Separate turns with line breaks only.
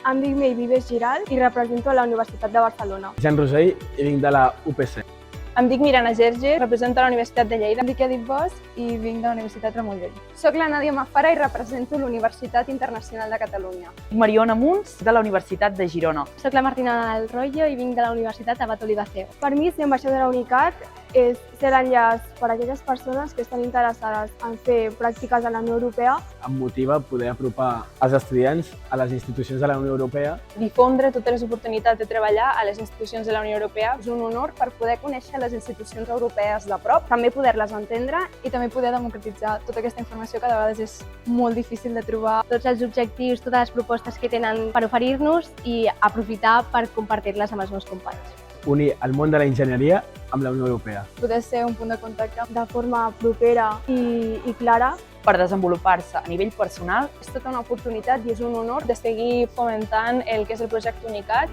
Em dic Mei Vives Giral i represento la Universitat de Barcelona.
Jan Rosell i vinc de la UPC.
Em dic Mirana Gerge, represento la Universitat de Lleida.
Em dic Edith Bosch i vinc de la Universitat Ramon Llull.
Soc la Nàdia Mafara i represento la Universitat Internacional de Catalunya.
Mariona Munts, de la Universitat de Girona.
Soc la Martina del Royo i vinc de la Universitat Abat Olivaceo. Per mi, ser ambaixadora de la UNICAT és ser l'enllaç per a aquelles persones que estan interessades en fer pràctiques a la Unió Europea.
Em motiva poder apropar els estudiants a les institucions de la Unió Europea.
Difondre totes les oportunitats de treballar a les institucions de la Unió Europea és un honor per poder conèixer les institucions europees de prop, també poder-les entendre
I també poder democratitzar tota aquesta informació que de vegades és molt difícil de trobar.
Tots els objectius, totes les propostes que tenen per oferir-nos i aprofitar per compartir-les amb els meus companys.
Unir el món de la enginyeria amb la Unió Europea.
Poder ser un punt de contacte.
De forma propera i clara.
Per desenvolupar-se a nivell personal,
és tota una oportunitat i és un honor de seguir fomentant el que és el projecte UNICAT.